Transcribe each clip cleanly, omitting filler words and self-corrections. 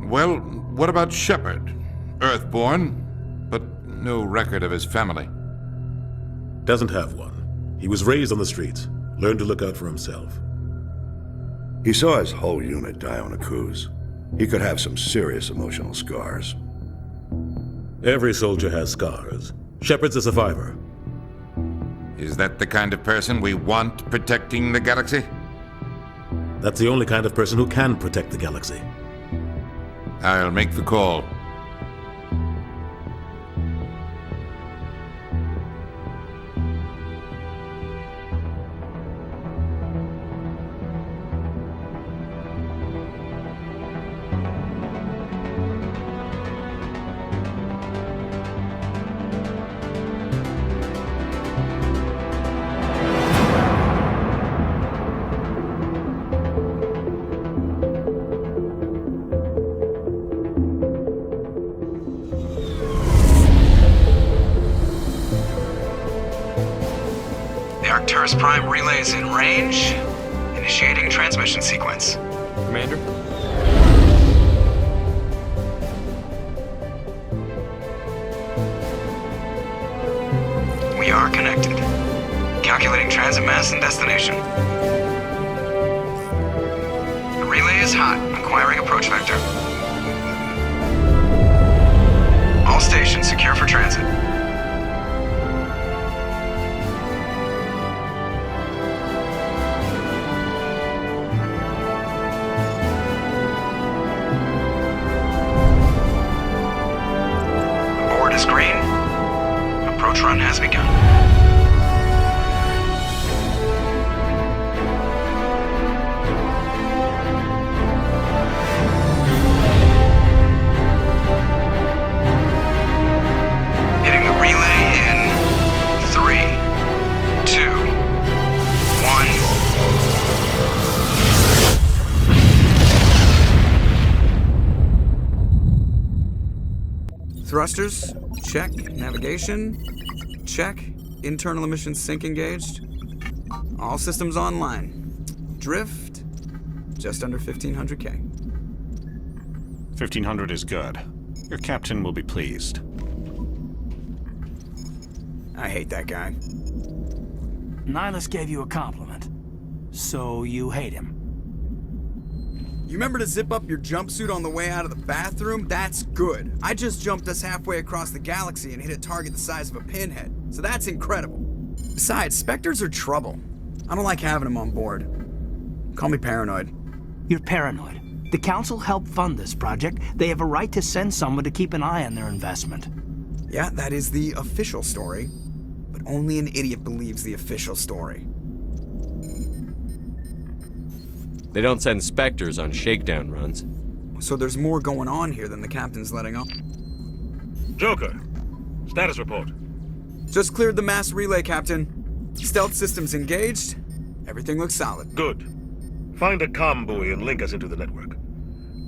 Well, what about Shepard? Earthborn, but no record of his family. Doesn't have one. He was raised on the streets, learned to look out for himself. He saw his whole unit die on a cruise. He could have some serious emotional scars. Every soldier has scars. Shepard's a survivor. Is that the kind of person we want protecting the galaxy? That's the only kind of person who can protect the galaxy. I'll make the call. Prime relay is in range. Initiating transmission sequence. Commander? We are connected. Calculating transit mass and destination. The relay is hot. Acquiring approach vector. All stations secure for transit. Green. Approach run has begun. Hitting the relay in 3, 2, 1. Thrusters. Check. Navigation. Check. Internal emissions sync engaged. All systems online. Drift. Just under 1,500K. 1,500 is good. Your captain will be pleased. I hate that guy. Nihilus gave you a compliment. So you hate him. You remember to zip up your jumpsuit on the way out of the bathroom? That's good. I just jumped us halfway across the galaxy and hit a target the size of a pinhead, so that's incredible. Besides, Spectres are trouble. I don't like having them on board. Call me paranoid. You're paranoid. The Council helped fund this project. They have a right to send someone to keep an eye on their investment. Yeah, that is the official story. But only an idiot believes the official story. They don't send Spectres on shakedown runs. So there's more going on here than the captain's letting on. Joker, status report. Just cleared the mass relay, Captain. Stealth systems engaged. Everything looks solid. Good. Find a comm buoy and link us into the network.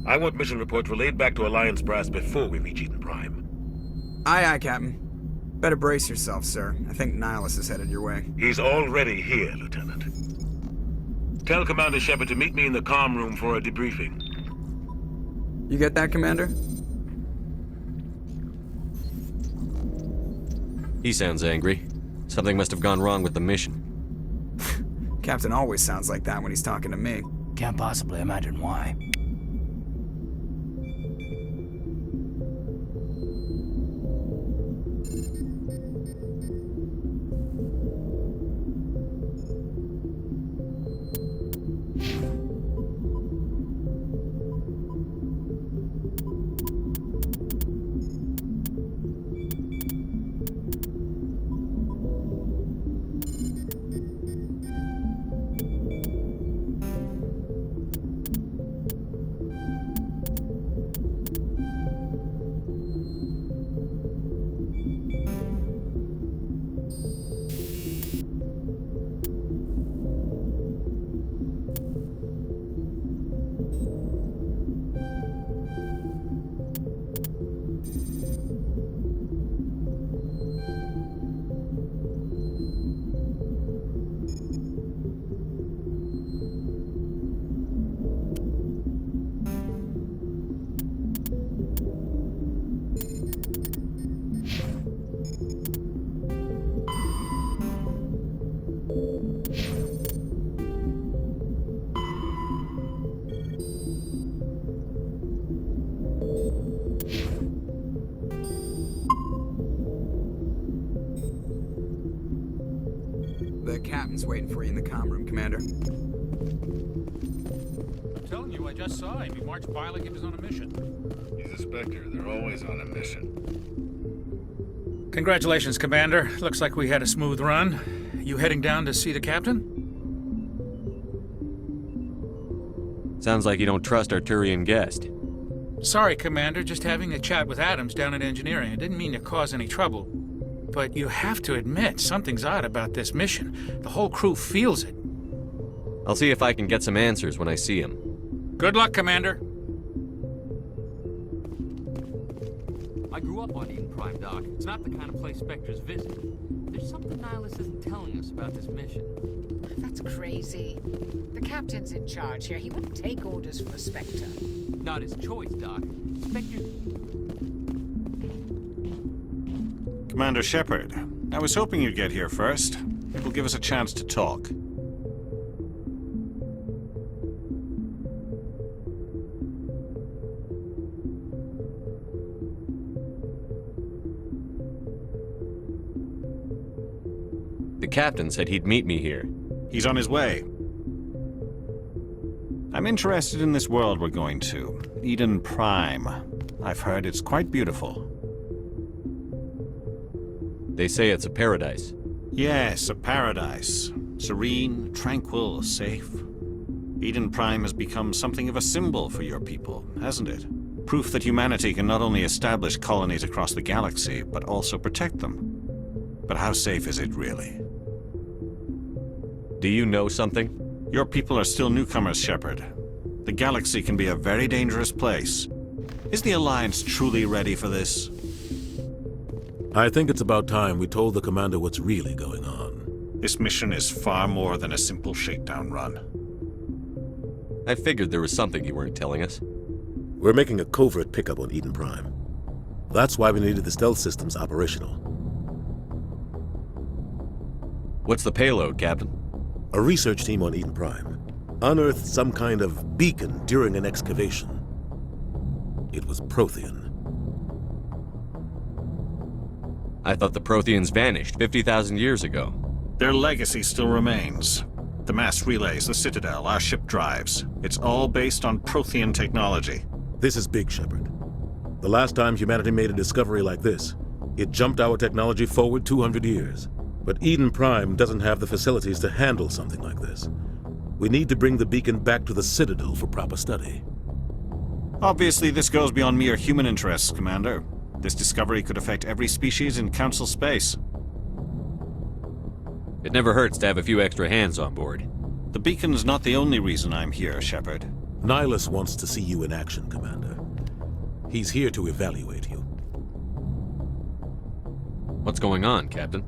I want mission reports relayed back to Alliance brass before we reach Eden Prime. Aye, aye, Captain. Better brace yourself, sir. I think Nihilus is headed your way. He's already here, Lieutenant. Tell Commander Shepard to meet me in the comm room for a debriefing. You get that, Commander? He sounds angry. Something must have gone wrong with the mission. Captain always sounds like that when he's talking to me. Can't possibly imagine why. Captain's waiting for you in the comm room, Commander. I'm telling you, I just saw him. He marched by like he was on a mission. He's a Spectre. They're always on a mission. Congratulations, Commander. Looks like we had a smooth run. You heading down to see the captain? Sounds like you don't trust our Turian guest. Sorry, Commander. Just having a chat with Adams down at engineering. I didn't mean to cause any trouble. But you have to admit, something's odd about this mission. The whole crew feels it. I'll see if I can get some answers when I see him. Good luck, Commander. I grew up on Eden Prime, Doc. It's not the kind of place Spectres visit. There's something Nihilus isn't telling us about this mission. That's crazy. The captain's in charge here. He wouldn't take orders from a Spectre. Not his choice, Doc. Spectres... Commander Shepard, I was hoping you'd get here first. It will give us a chance to talk. The captain said he'd meet me here. He's on his way. I'm interested in this world we're going to, Eden Prime. I've heard it's quite beautiful. They say it's a paradise. Yes, a paradise. Serene, tranquil, safe. Eden Prime has become something of a symbol for your people, hasn't it? Proof that humanity can not only establish colonies across the galaxy, but also protect them. But how safe is it really? Do you know something? Your people are still newcomers, Shepard. The galaxy can be a very dangerous place. Is the Alliance truly ready for this? I think it's about time we told the Commander what's really going on. This mission is far more than a simple shakedown run. I figured there was something you weren't telling us. We're making a covert pickup on Eden Prime. That's why we needed the stealth systems operational. What's the payload, Captain? A research team on Eden Prime unearthed some kind of beacon during an excavation. It was Prothean. I thought the Protheans vanished 50,000 years ago. Their legacy still remains. The mass relays, the Citadel, our ship drives. It's all based on Prothean technology. This is big, Shepard. The last time humanity made a discovery like this, it jumped our technology forward 200 years. But Eden Prime doesn't have the facilities to handle something like this. We need to bring the beacon back to the Citadel for proper study. Obviously, this goes beyond mere human interests, Commander. This discovery could affect every species in Council space. It never hurts to have a few extra hands on board. The beacon's not the only reason I'm here, Shepard. Nihilus wants to see you in action, Commander. He's here to evaluate you. What's going on, Captain?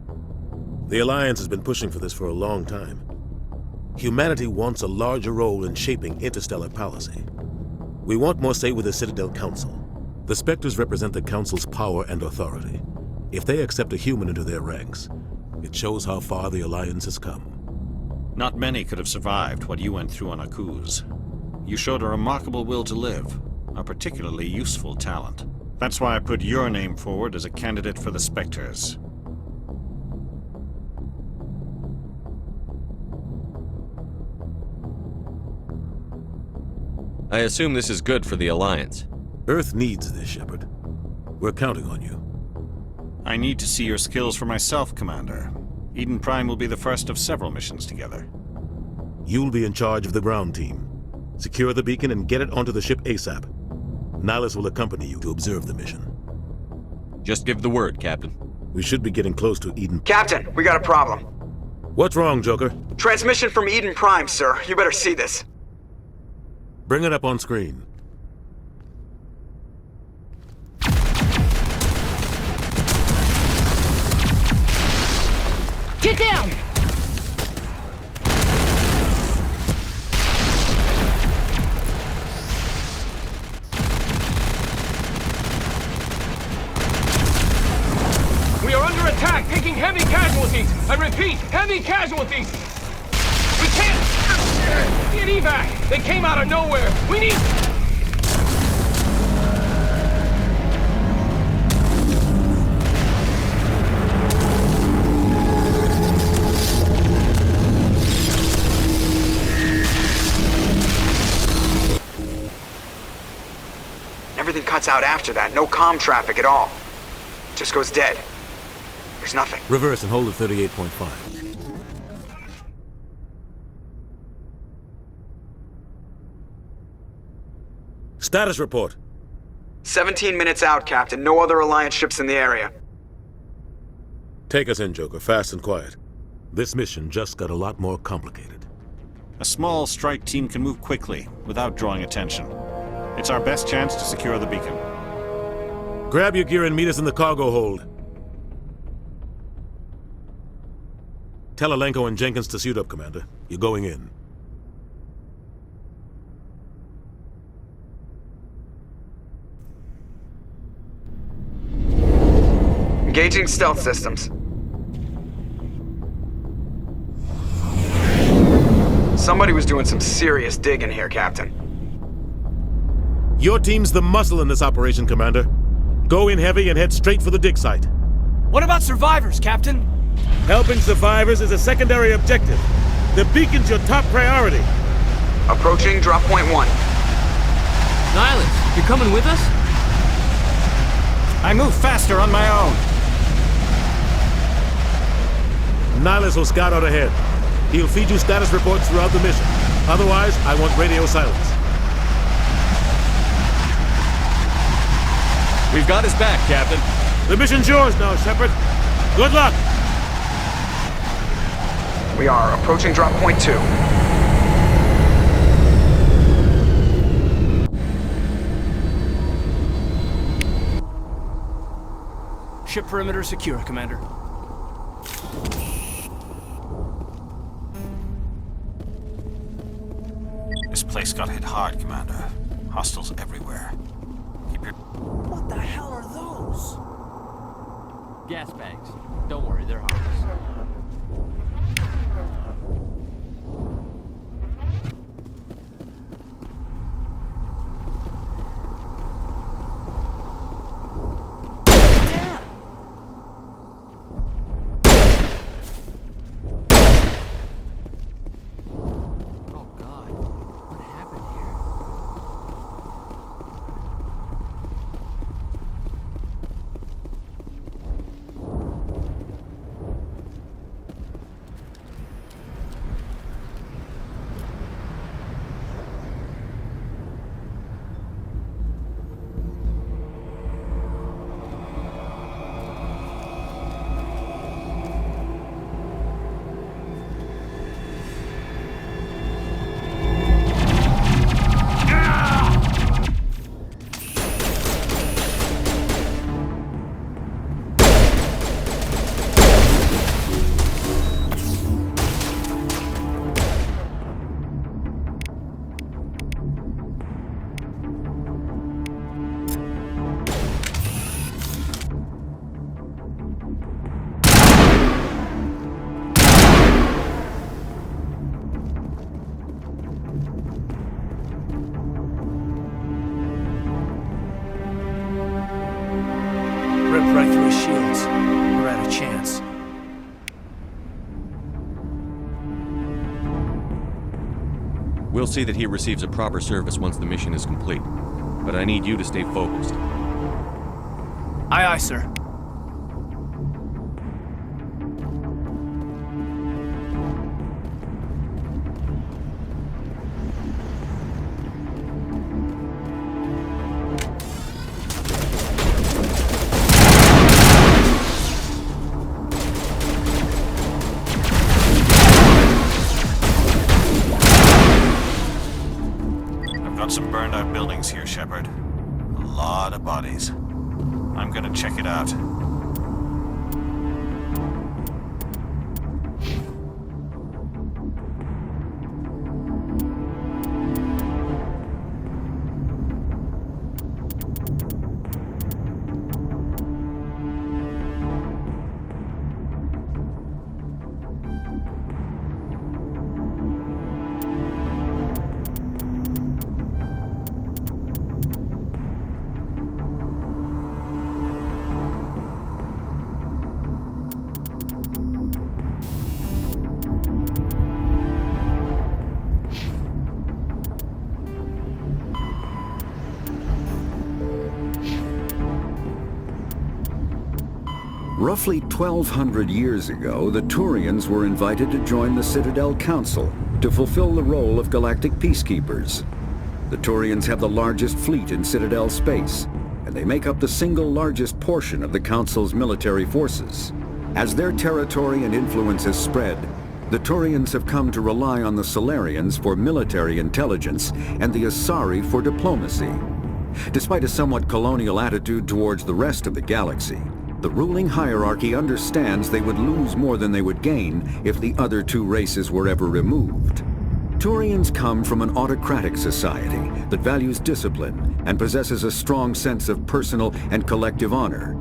The Alliance has been pushing for this for a long time. Humanity wants a larger role in shaping interstellar policy. We want more say with the Citadel Council. The Spectres represent the Council's power and authority. If they accept a human into their ranks, it shows how far the Alliance has come. Not many could have survived what you went through on Akuz. You showed a remarkable will to live, a particularly useful talent. That's why I put your name forward as a candidate for the Spectres. I assume this is good for the Alliance. Earth needs this, Shepard. We're counting on you. I need to see your skills for myself, Commander. Eden Prime will be the first of several missions together. You'll be in charge of the ground team. Secure the beacon and get it onto the ship ASAP. Nihilus will accompany you to observe the mission. Just give the word, Captain. We should be getting close to Eden. Captain, we got a problem. What's wrong, Joker? Transmission from Eden Prime, sir. You better see this. Bring it up on screen. Get down! We are under attack, taking heavy casualties. I repeat, heavy casualties. We can't get evac. They came out of nowhere. We need... everything cuts out after that. No comm traffic at all. Just goes dead. There's nothing. Reverse and hold at 38.5. Status report. 17 minutes out, Captain. No other Alliance ships in the area. Take us in, Joker, fast and quiet. This mission just got a lot more complicated. A small strike team can move quickly, without drawing attention. It's our best chance to secure the beacon. Grab your gear and meet us in the cargo hold. Tell Alenko and Jenkins to suit up, Commander. You're going in. Engaging stealth systems. Somebody was doing some serious digging here, Captain. Your team's the muscle in this operation, Commander. Go in heavy and head straight for the dig site. What about survivors, Captain? Helping survivors is a secondary objective. The beacon's your top priority. Approaching drop point 1. Nihilus, you coming with us? I move faster on my own. Nihilus will scout out ahead. He'll feed you status reports throughout the mission. Otherwise, I want radio silence. We've got his back, Captain. The mission's yours now, Shepard. Good luck! We are approaching drop point 2. Ship perimeter secure, Commander. This place got hit hard, Commander. Hostiles everywhere. Keep your... What the hell are those? Gas bags. Don't worry, they're harmless. Ripped right through his shields. We're at a chance. We'll see that he receives a proper service once the mission is complete. But I need you to stay focused. Aye, aye, sir. Some burned out buildings here, Shepard. A lot of bodies. I'm gonna check it out. Roughly 1,200 years ago, the Turians were invited to join the Citadel Council to fulfill the role of galactic peacekeepers. The Turians have the largest fleet in Citadel space, and they make up the single largest portion of the Council's military forces. As their territory and influence has spread, the Turians have come to rely on the Solarians for military intelligence and the Asari for diplomacy. Despite a somewhat colonial attitude towards the rest of the galaxy, the ruling hierarchy understands they would lose more than they would gain if the other two races were ever removed. Turians come from an autocratic society that values discipline and possesses a strong sense of personal and collective honor.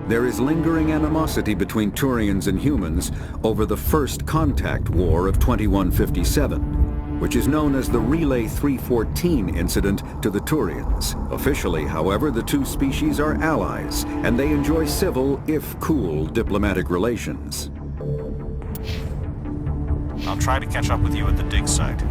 There is lingering animosity between Turians and humans over the First Contact War of 2157, which is known as the Relay 314 incident to the Turians. Officially, however, the two species are allies, and they enjoy civil, if cool, diplomatic relations. I'll try to catch up with you at the dig site.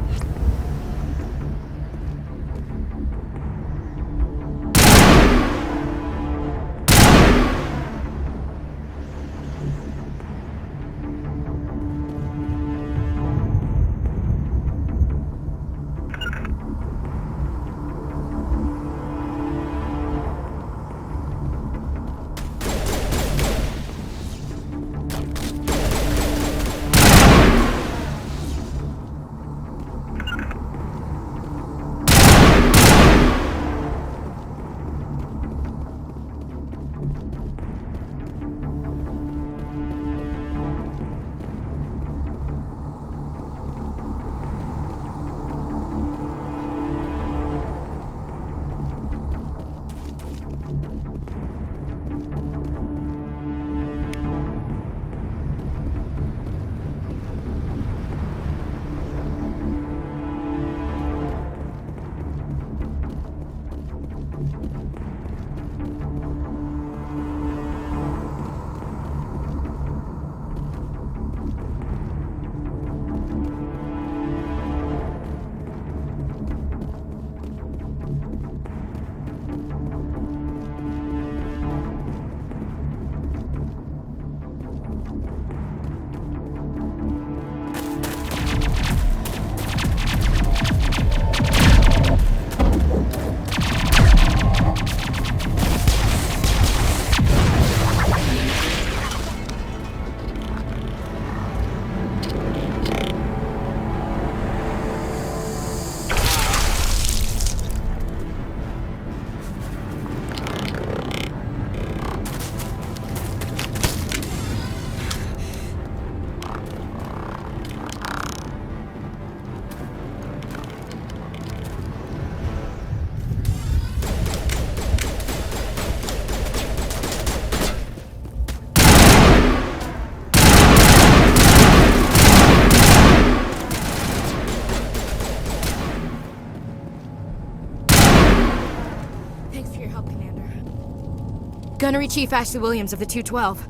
Gunnery Chief Ashley Williams of the 212.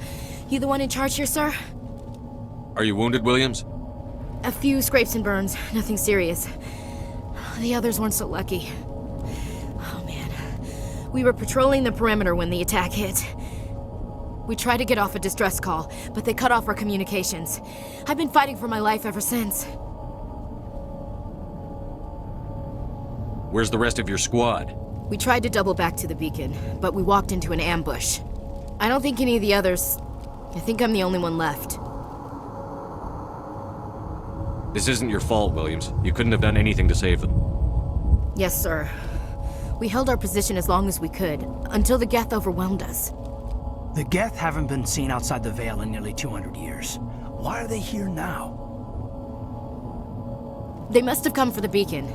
You the one in charge here, sir? Are you wounded, Williams? A few scrapes and burns, nothing serious. The others weren't so lucky. Oh man. We were patrolling the perimeter when the attack hit. We tried to get off a distress call, but they cut off our communications. I've been fighting for my life ever since. Where's the rest of your squad? We tried to double back to the beacon, but we walked into an ambush. I don't think any of the others... I think I'm the only one left. This isn't your fault, Williams. You couldn't have done anything to save them. Yes, sir. We held our position as long as we could, until the Geth overwhelmed us. The Geth haven't been seen outside the Veil in nearly 200 years. Why are they here now? They must have come for the beacon.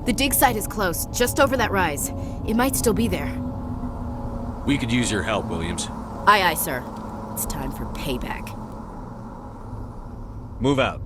The dig site is close, just over that rise. It might still be there. We could use your help, Williams. Aye, aye, sir. It's time for payback. Move out.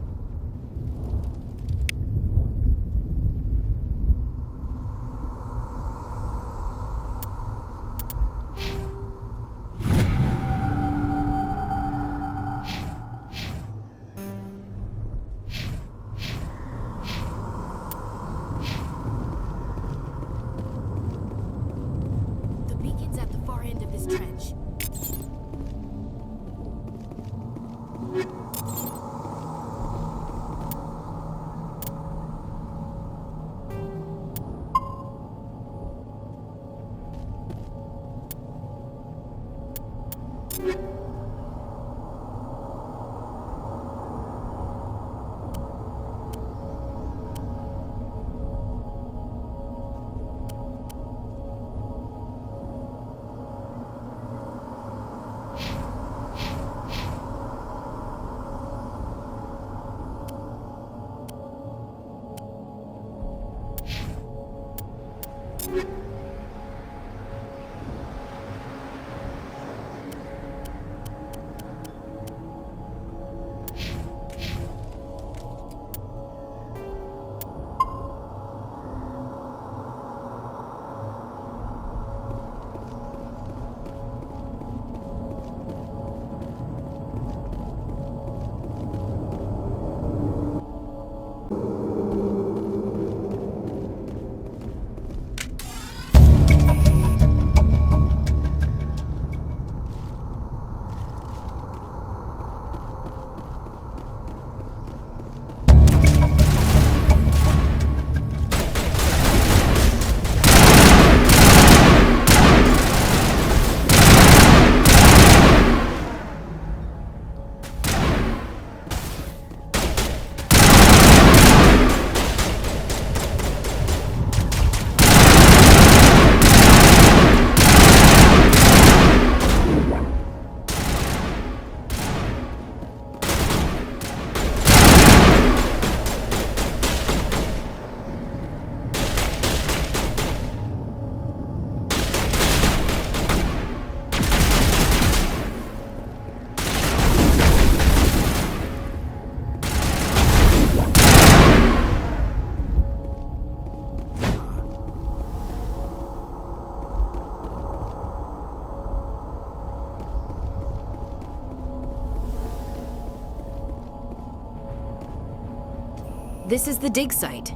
This is the dig site.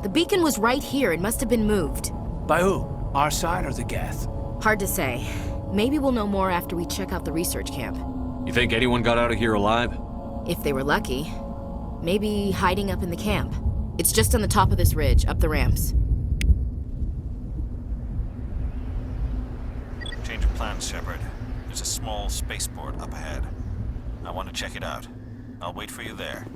The beacon was right here. It must have been moved. By who? Our side or the Geth? Hard to say. Maybe we'll know more after we check out the research camp. You think anyone got out of here alive? If they were lucky. Maybe hiding up in the camp. It's just on the top of this ridge, up the ramps. Change of plans, Shepard. There's a small spaceport up ahead. I want to check it out. I'll wait for you there.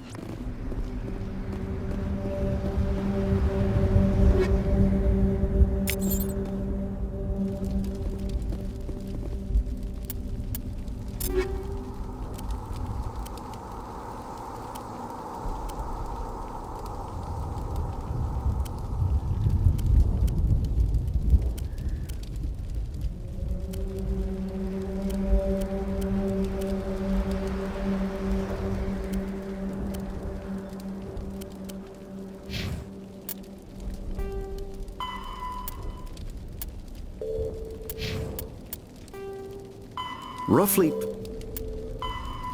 Roughly,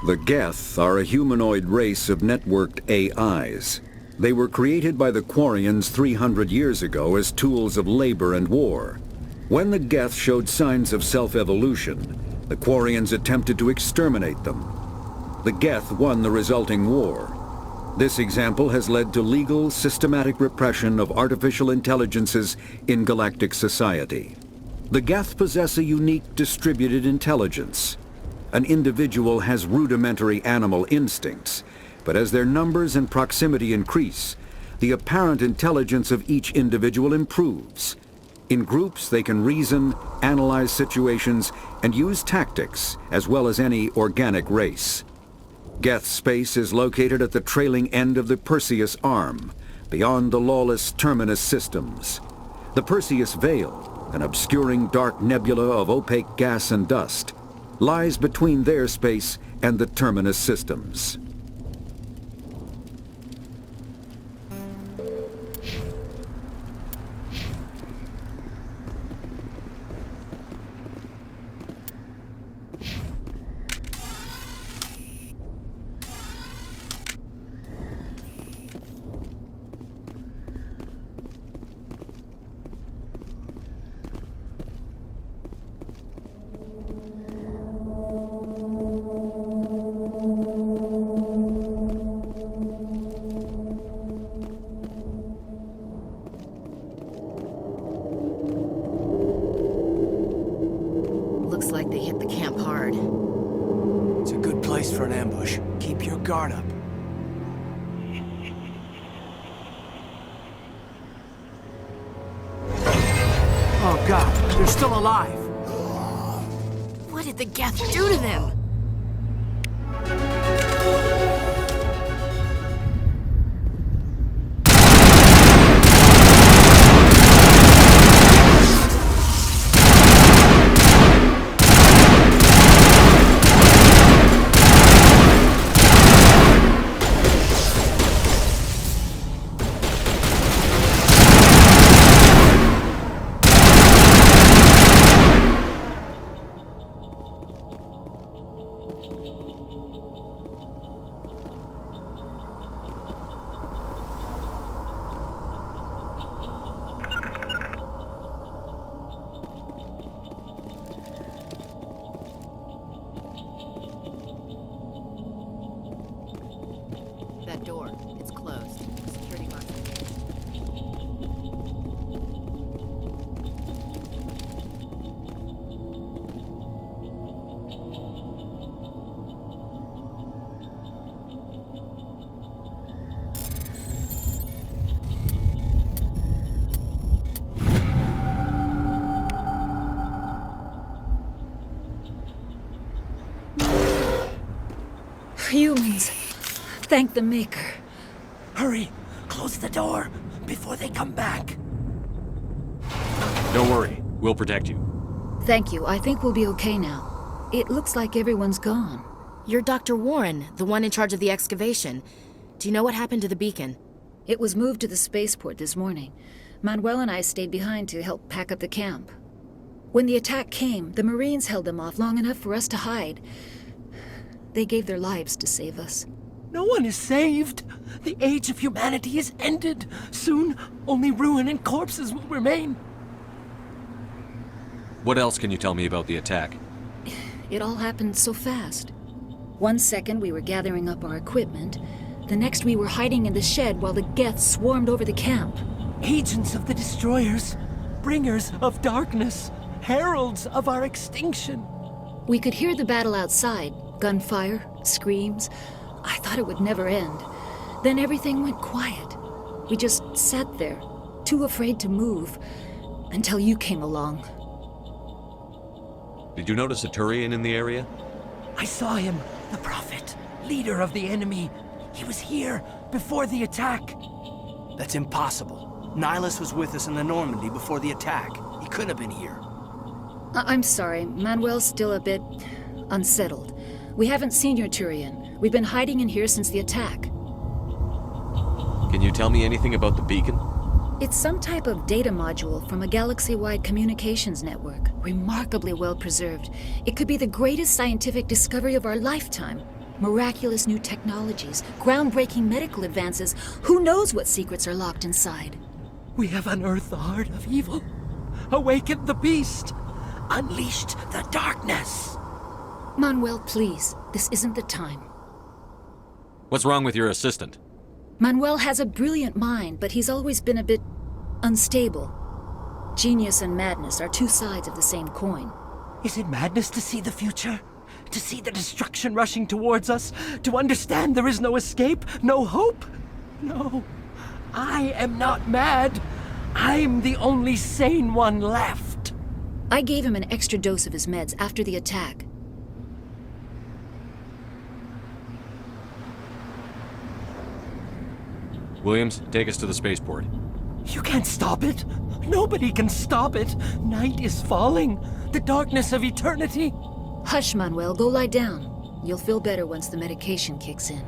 the Geth are a humanoid race of networked AIs. They were created by the Quarians 300 years ago as tools of labor and war. When the Geth showed signs of self-evolution, the Quarians attempted to exterminate them. The Geth won the resulting war. This example has led to legal, systematic repression of artificial intelligences in galactic society. The Geth possess a unique distributed intelligence. An individual has rudimentary animal instincts, but as their numbers and proximity increase, the apparent intelligence of each individual improves. In groups, they can reason, analyze situations, and use tactics, as well as any organic race. Geth space is located at the trailing end of the Perseus Arm, beyond the lawless Terminus systems. The Perseus Veil, an obscuring dark nebula of opaque gas and dust, lies between their space and the Terminus systems. Looks like they hit the camp hard. It's a good place for an ambush. Keep your guard up. Oh God, they're still alive. What did the Geth do to them? Thank the Maker. Hurry! Close the door before they come back. Don't worry. We'll protect you. Thank you. I think we'll be okay now. It looks like everyone's gone. You're Dr. Warren, the one in charge of the excavation. Do you know what happened to the beacon? It was moved to the spaceport this morning. Manuel and I stayed behind to help pack up the camp. When the attack came, the Marines held them off long enough for us to hide. They gave their lives to save us. No one is saved. The age of humanity is ended. Soon, only ruin and corpses will remain. What else can you tell me about the attack? It all happened so fast. 1 second we were gathering up our equipment. The next we were hiding in the shed while the Geth swarmed over the camp. Agents of the Destroyers, bringers of darkness, heralds of our extinction. We could hear the battle outside. Gunfire, screams. I thought it would never end. Then everything went quiet. We just sat there, too afraid to move, until you came along. Did you notice a Turian in the area? I saw him, the Prophet, leader of the enemy. He was here before the attack. That's impossible. Nihilus was with us in the Normandy before the attack. He couldn't have been here. I'm sorry. Manuel's still a bit unsettled. We haven't seen your Turian. We've been hiding in here since the attack. Can you tell me anything about the beacon? It's some type of data module from a galaxy-wide communications network, remarkably well preserved. It could be the greatest scientific discovery of our lifetime. Miraculous new technologies, groundbreaking medical advances. Who knows what secrets are locked inside? We have unearthed the heart of evil, awakened the beast, unleashed the darkness. Manuel, please. This isn't the time. What's wrong with your assistant? Manuel has a brilliant mind, but he's always been a bit unstable. Genius and madness are two sides of the same coin. Is it madness to see the future? To see the destruction rushing towards us? To understand there is no escape? No hope? No. I am not mad. I'm the only sane one left. I gave him an extra dose of his meds after the attack. Williams, take us to the spaceport. You can't stop it. Nobody can stop it. Night is falling. The darkness of eternity. Hush, Manuel. Go lie down. You'll feel better once the medication kicks in.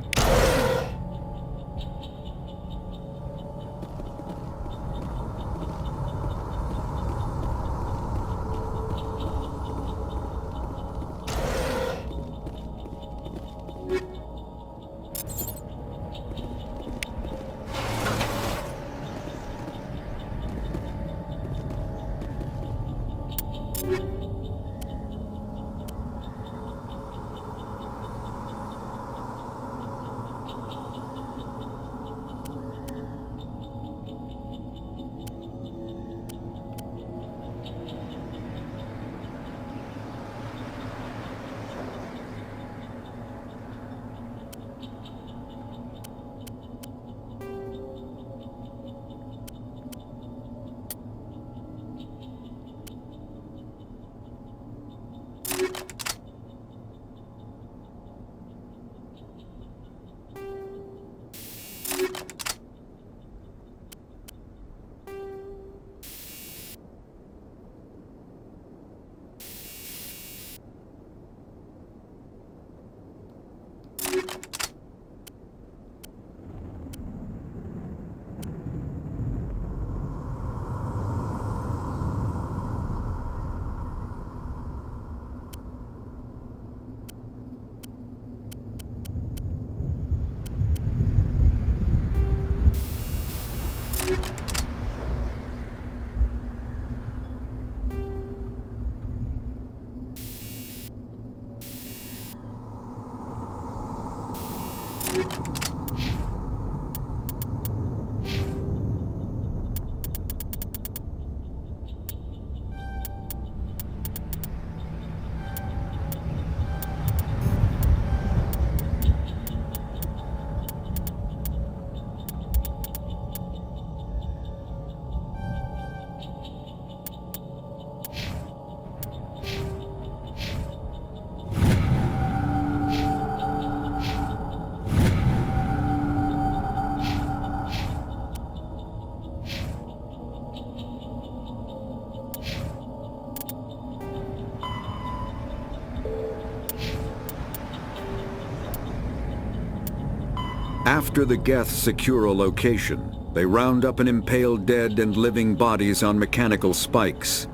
After the Geth secure a location, they round up and impale dead and living bodies on mechanical spikes.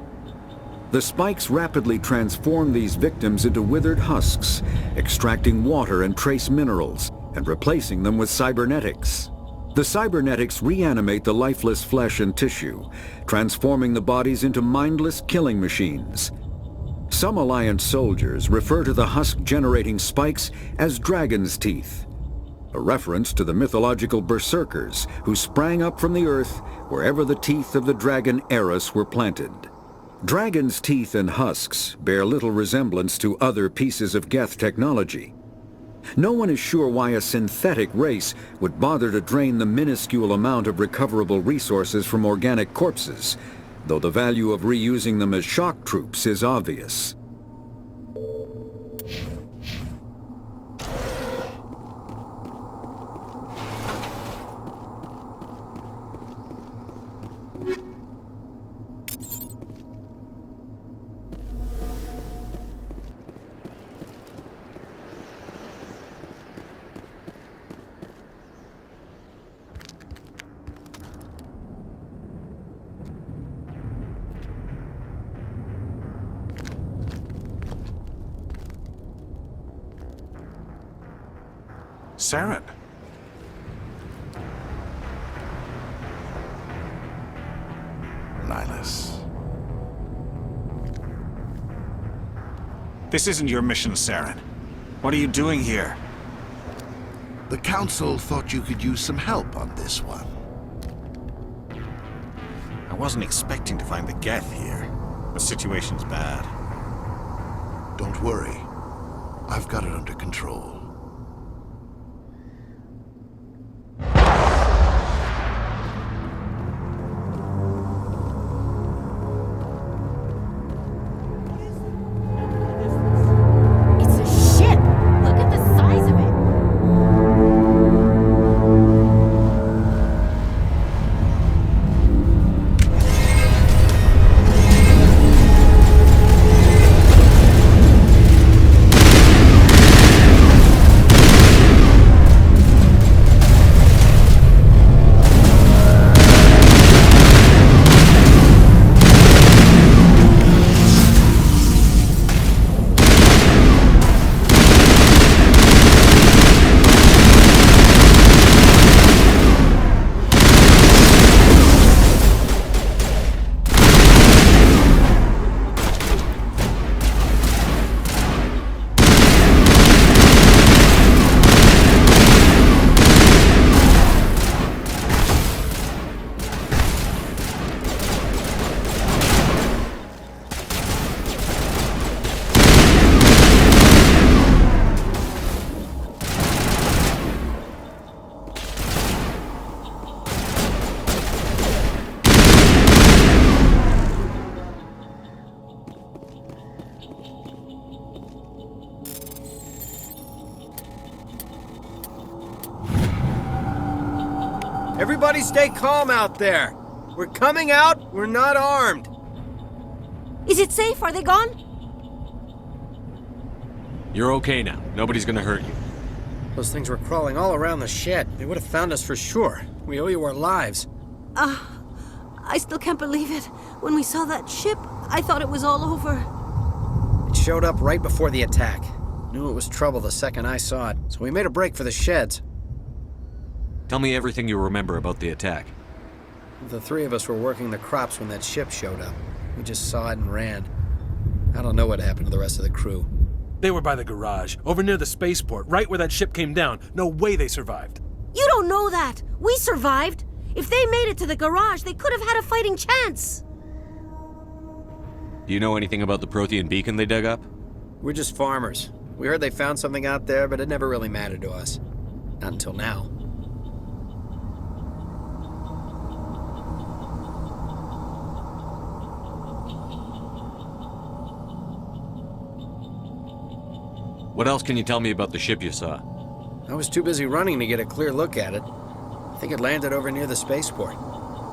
The spikes rapidly transform these victims into withered husks, extracting water and trace minerals, and replacing them with cybernetics. The cybernetics reanimate the lifeless flesh and tissue, transforming the bodies into mindless killing machines. Some Alliance soldiers refer to the husk-generating spikes as dragon's teeth, a reference to the mythological berserkers who sprang up from the earth wherever the teeth of the dragon Eris were planted. Dragon's teeth and husks bear little resemblance to other pieces of Geth technology. No one is sure why a synthetic race would bother to drain the minuscule amount of recoverable resources from organic corpses, though the value of reusing them as shock troops is obvious. Saren. Nihilus. This isn't your mission, Saren. What are you doing here? The Council thought you could use some help on this one. I wasn't expecting to find the Geth here. The situation's bad. Don't worry. I've got it under control. Everybody stay calm out there. We're coming out, we're not armed. Is it safe? Are they gone? You're okay now. Nobody's gonna hurt you. Those things were crawling all around the shed. They would have found us for sure. We owe you our lives. I still can't believe it. When we saw that ship, I thought it was all over. It showed up right before the attack. Knew it was trouble the second I saw it, so we made a break for the sheds. Tell me everything you remember about the attack. The three of us were working the crops when that ship showed up. We just saw it and ran. I don't know what happened to the rest of the crew. They were by the garage, over near the spaceport, right where that ship came down. No way they survived. You don't know that. We survived. If they made it to the garage, they could have had a fighting chance. Do you know anything about the Prothean beacon they dug up? We're just farmers. We heard they found something out there, but it never really mattered to us. Not until now. What else can you tell me about the ship you saw? I was too busy running to get a clear look at it. I think it landed over near the spaceport.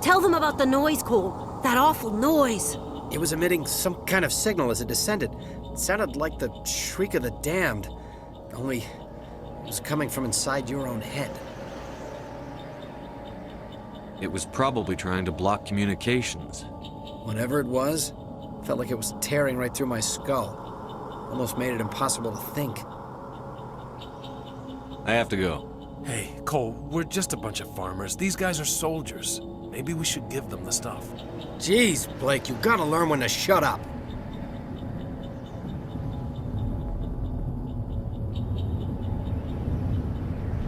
Tell them about the noise, Cole. That awful noise. It was emitting some kind of signal as it descended. It sounded like the shriek of the damned. Only it was coming from inside your own head. It was probably trying to block communications. Whatever it was, felt like it was tearing right through my skull. Almost made it impossible to think. I have to go. Hey, Cole, we're just a bunch of farmers. These guys are soldiers. Maybe we should give them the stuff. Jeez, Blake, you gotta learn when to shut up.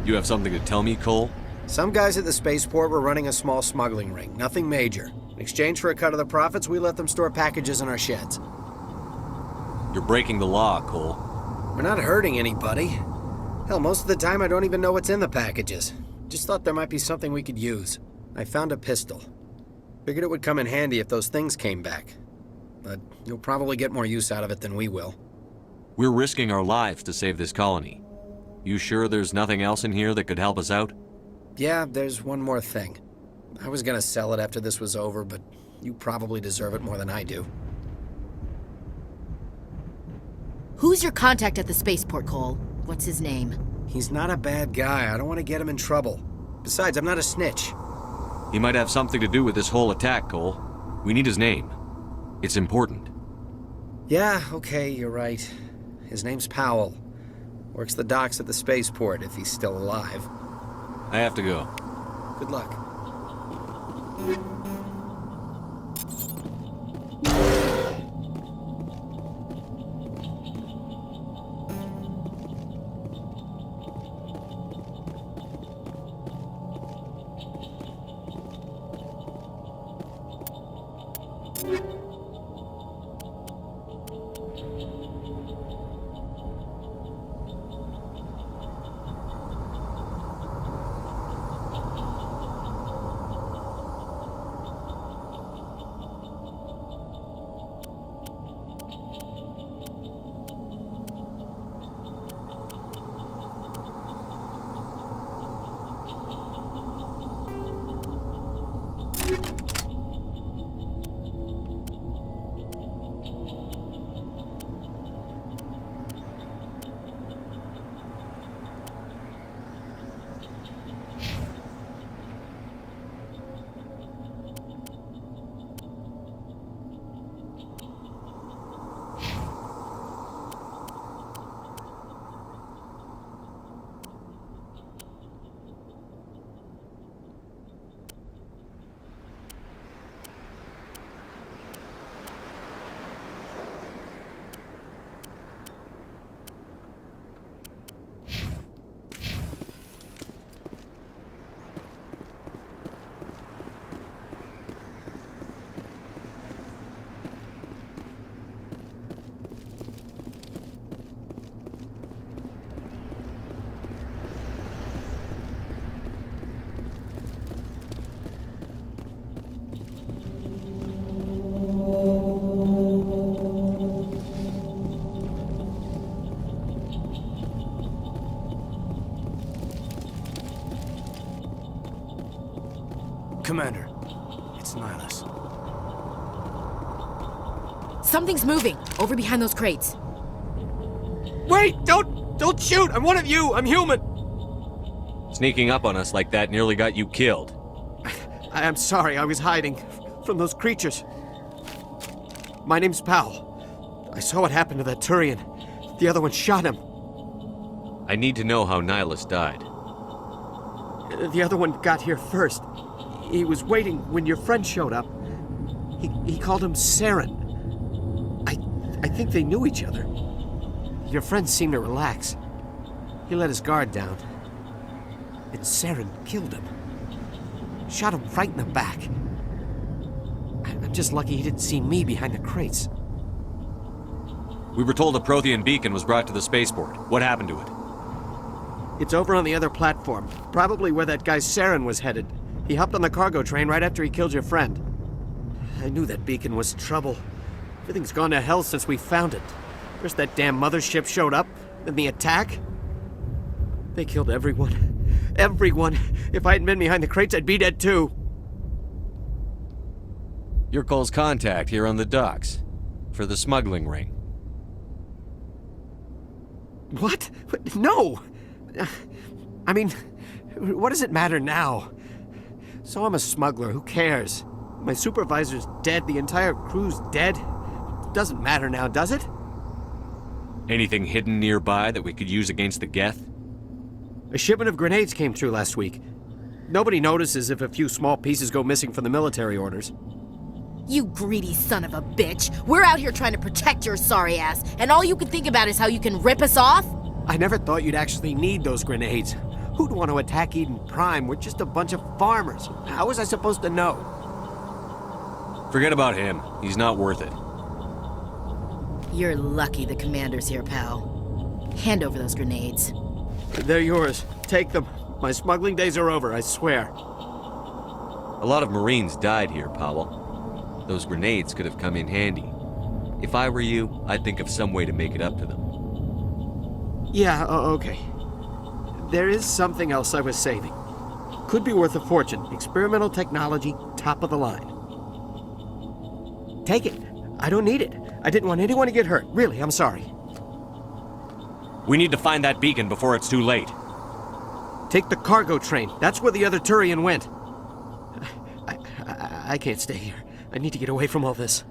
You have something to tell me, Cole? Some guys at the spaceport were running a small smuggling ring, nothing major. In exchange for a cut of the profits, we let them store packages in our sheds. You're breaking the law, Cole. We're not hurting anybody. Hell, most of the time I don't even know what's in the packages. Just thought there might be something we could use. I found a pistol. Figured it would come in handy if those things came back. But you'll probably get more use out of it than we will. We're risking our lives to save this colony. You sure there's nothing else in here that could help us out? Yeah, there's one more thing. I was gonna sell it after this was over, but you probably deserve it more than I do. Who's your contact at the spaceport, Cole? What's his name? He's not a bad guy. I don't want to get him in trouble. Besides, I'm not a snitch. He might have something to do with this whole attack, Cole. We need his name. It's important. Yeah, okay, you're right. His name's Powell. Works the docks at the spaceport, if he's still alive. I have to go. Good luck. Commander, it's Nihilus. Something's moving, over behind those crates. Wait! Don't shoot! I'm one of you! I'm human! Sneaking up on us like that nearly got you killed. I'm sorry, I was hiding from those creatures. My name's Powell. I saw what happened to that Turian. The other one shot him. I need to know how Nihilus died. The other one got here first. He was waiting when your friend showed up. He called him Saren. I think they knew each other. Your friend seemed to relax. He let his guard down. And Saren killed him. Shot him right in the back. I'm just lucky he didn't see me behind the crates. We were told a Prothean beacon was brought to the spaceport. What happened to it? It's over on the other platform. Probably where that guy Saren was headed. He hopped on the cargo train right after he killed your friend. I knew that beacon was trouble. Everything's gone to hell since we found it. First that damn mothership showed up, then the attack. They killed everyone. Everyone. If I hadn't been behind the crates, I'd be dead too. You're Cole's contact here on the docks. For the smuggling ring. What? No! I mean, what does it matter now? So I'm a smuggler, who cares? My supervisor's dead, the entire crew's dead. Doesn't matter now, does it? Anything hidden nearby that we could use against the Geth? A shipment of grenades came through last week. Nobody notices if a few small pieces go missing from the military orders. You greedy son of a bitch! We're out here trying to protect your sorry ass, and all you can think about is how you can rip us off? I never thought you'd actually need those grenades. Who'd want to attack Eden Prime? We're just a bunch of farmers. How was I supposed to know? Forget about him. He's not worth it. You're lucky the commander's here, pal. Hand over those grenades. They're yours. Take them. My smuggling days are over, I swear. A lot of Marines died here, Powell. Those grenades could have come in handy. If I were you, I'd think of some way to make it up to them. Yeah, okay. There is something else I was saving. Could be worth a fortune. Experimental technology, top of the line. Take it. I don't need it. I didn't want anyone to get hurt. Really, I'm sorry. We need to find that beacon before it's too late. Take the cargo train. That's where the other Turian went. I can't stay here. I need to get away from all this.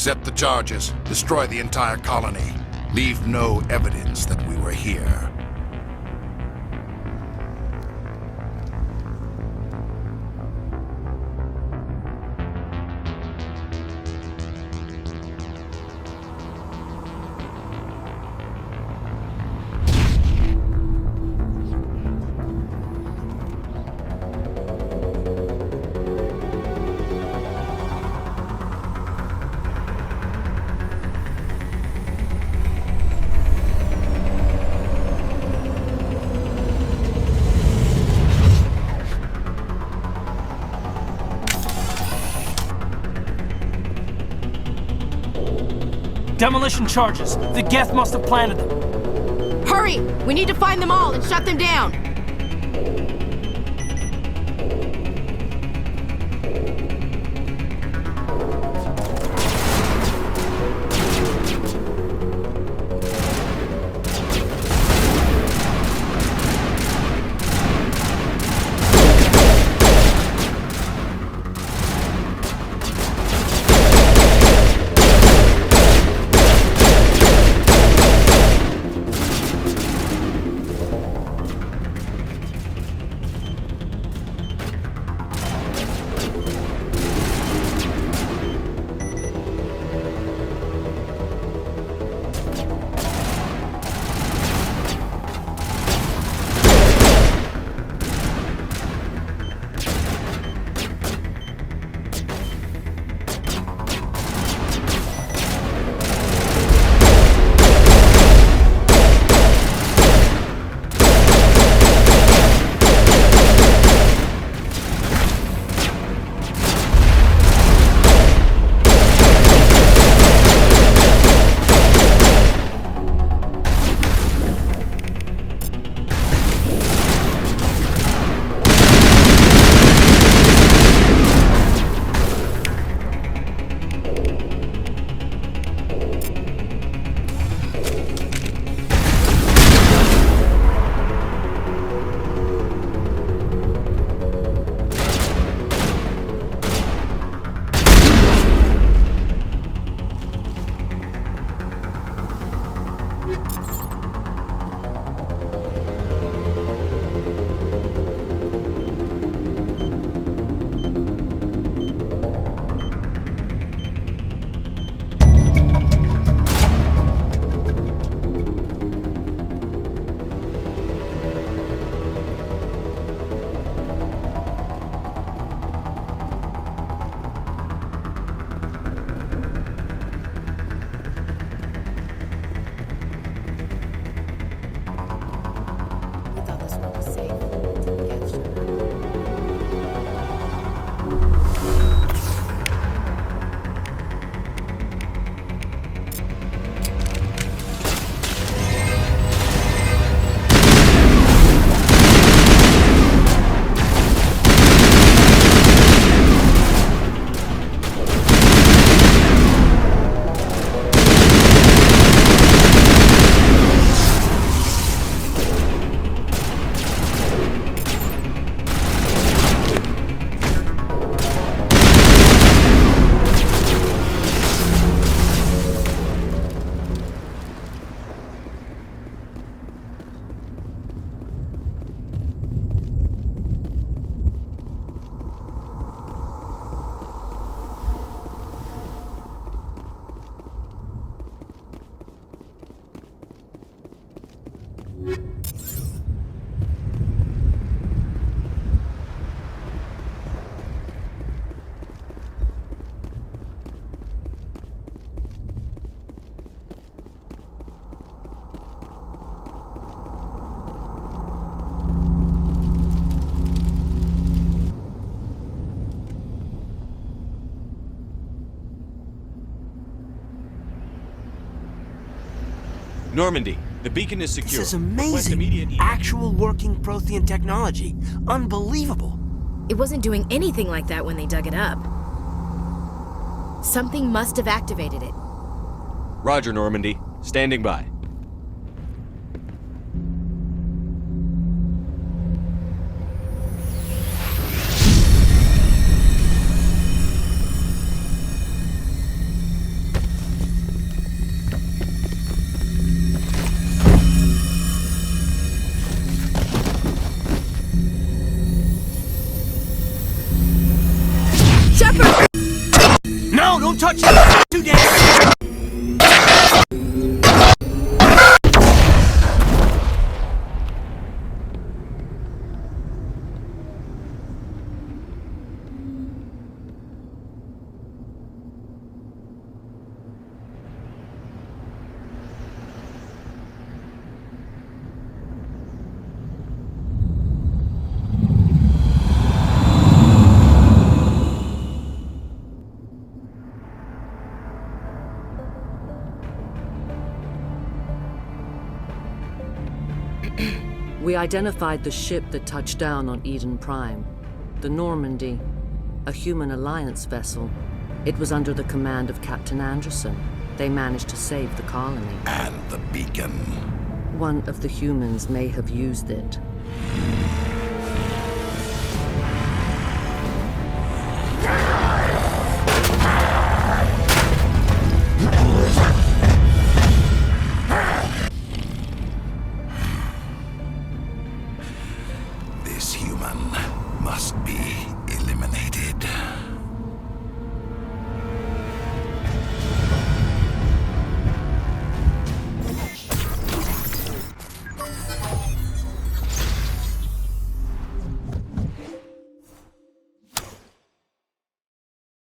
Set the charges. Destroy the entire colony. Leave no evidence that we were here. Demolition charges. The Geth must have planted them. Hurry! We need to find them all and shut them down. Normandy, the beacon is secure. This is amazing. Actual working Prothean technology. Unbelievable. It wasn't doing anything like that when they dug it up. Something must have activated it. Roger, Normandy. Standing by. No, don't touch it! Too dangerous! We identified the ship that touched down on Eden Prime. The Normandy, a human alliance vessel. It was under the command of Captain Anderson. They managed to save the colony. And the beacon. One of the humans may have used it.